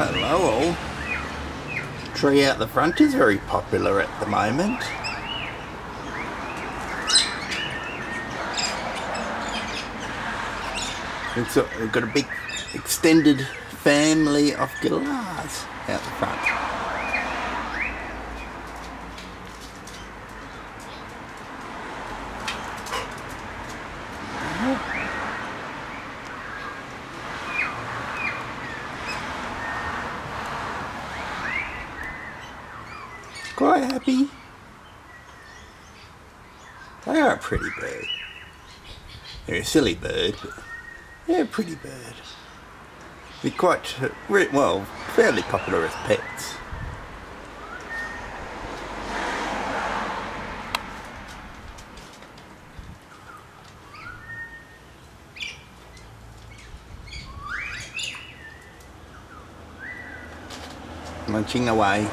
Hello all. Tree out the front is very popular at the moment. We've got a big extended family of Galahs out the front. Quite happy. They are a pretty bird. They're a silly bird, but they're a pretty bird. They're quite, well, fairly popular as pets. Munching away.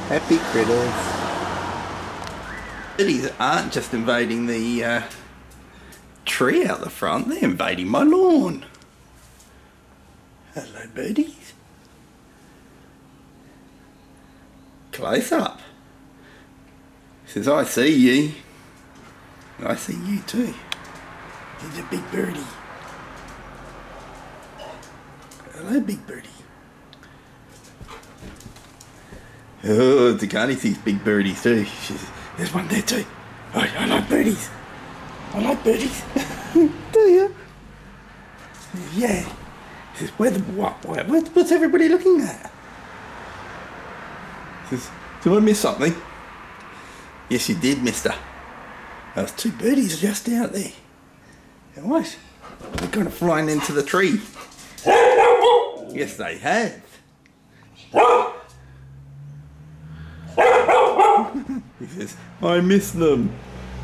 Happy critters. Birdies aren't just invading the tree out the front, they're invading my lawn. Hello birdies. Close up. Says I see you. I see you too. He's a big birdie. Hello big birdie. Oh, Tikaani sees big birdies too. There's one there too. I like birdies. I like birdies. Do you? Yeah. He says, what's everybody looking at? He says, did I miss something? Yes, you did, mister. There was two birdies just out there. And what? They're kind of flying into the tree. Yes, they have. He says, I miss them.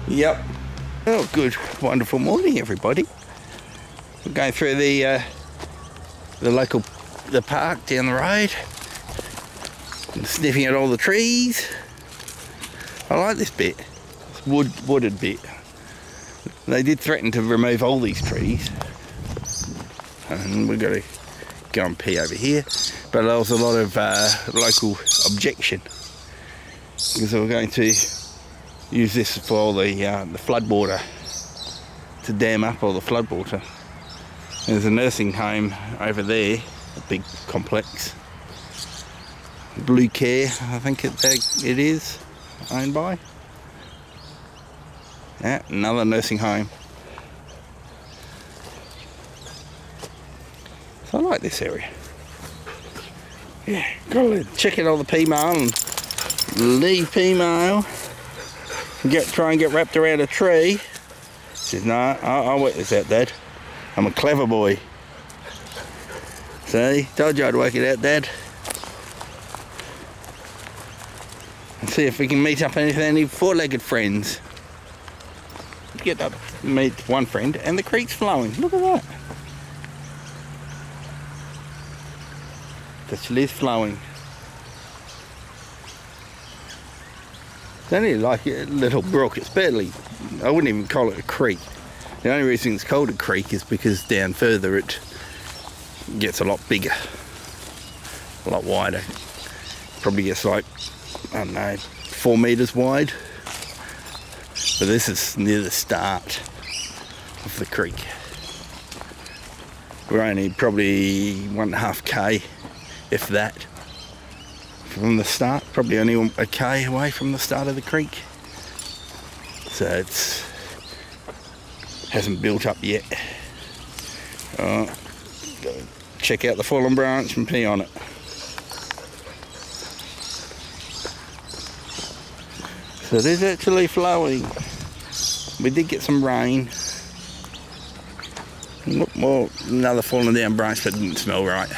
Yep. Oh, good, wonderful morning, everybody. We're going through the park down the road, and sniffing at all the trees. I like this bit. It's wooded bit. They did threaten to remove all these trees, and we've got to go and pee over here. But there was a lot of local objection, because we're going to use this for the flood water, to dam up all the flood water. There's a nursing home over there, a big complex. Blue Care, I think it is owned by. Yeah, another nursing home. So I like this area. Yeah, gotta check out all the P-mail and leave P-mail. Try and get wrapped around a tree. He says, no, I'll work this out, Dad. I'm a clever boy. See, told you I'd work it out, Dad. And see if we can meet up any four-legged friends. Get up, meet one friend, and the creek's flowing. Look at that. It actually is flowing. It's only like a little brook. It's barely, I wouldn't even call it a creek. The only reason it's called a creek is because down further it gets a lot bigger, a lot wider. Probably gets like, I don't know, 4 meters wide. But this is near the start of the creek. We're only probably 1.5 k, if that, from the start. Probably only a k away from the start of the creek. So it's hasn't built up yet. Go check out the fallen branch and pee on it. So it is actually flowing. We did get some rain. Well, another fallen down branch, but didn't smell right.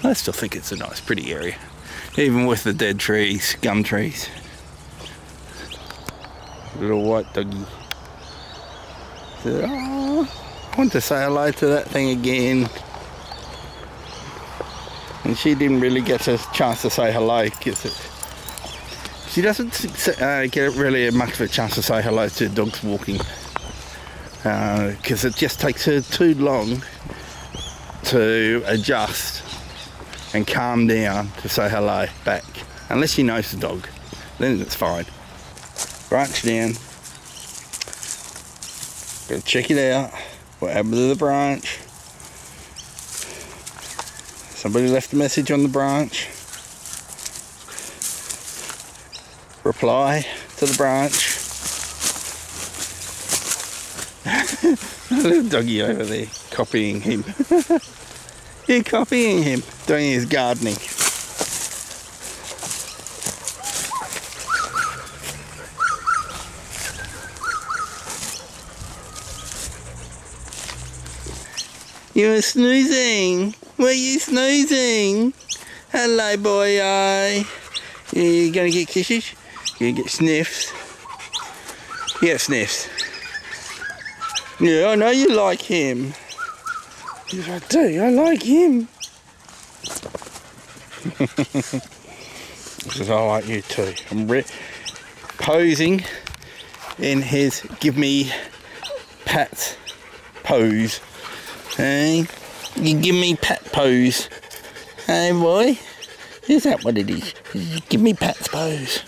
I still think it's a nice, pretty area, even with the dead trees, gum trees. Little white doggy. Said, oh, I want to say hello to that thing again. And she didn't really get a chance to say hello, because she doesn't get really much of a chance to say hello to dogs walking. because it just takes her too long to adjust and calm down to say hello back. Unless she knows the dog, then it's fine. Branch down. Gotta check it out. What happened to the branch? Somebody left a message on the branch. Reply to the branch. Little doggy over there copying him. You're copying him doing his gardening. You were snoozing. Were you snoozing? Hello, boy. You gonna get kisses? You gonna get sniffs? Yeah, sniffs. Yeah, I know you like him. Yes, I do. I like him. Because I like you too. I'm posing in his give me pat pose. Hey, you give me pat pose. Hey boy, is that what it is? Give me pat pose.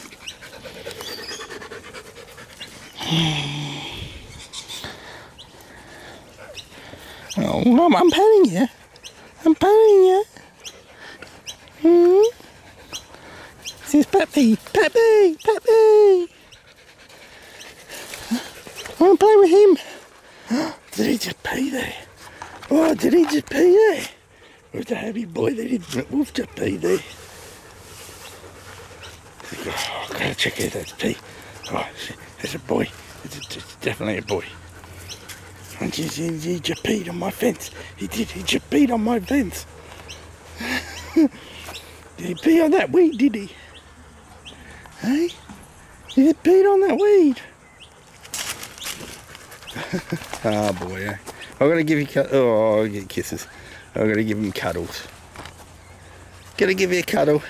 Oh, I'm patting you. I'm patting you. This is Pappy. Pappy. Pappy. I want to play with him. Did he just pee there? Oh, did he just pee there? Where's the happy boy that didn't wolf just pee there? Oh, I've got to check out that pee. Oh, there's a boy. It's definitely a boy. And he just peed on my fence. He did, he just peed on my fence. Did he pee on that weed, did he? Hey? He just peed on that weed. Oh boy, eh? I'm gonna give you oh, I'll get kisses. I'm gonna give him cuddles. Gonna give you a cuddle.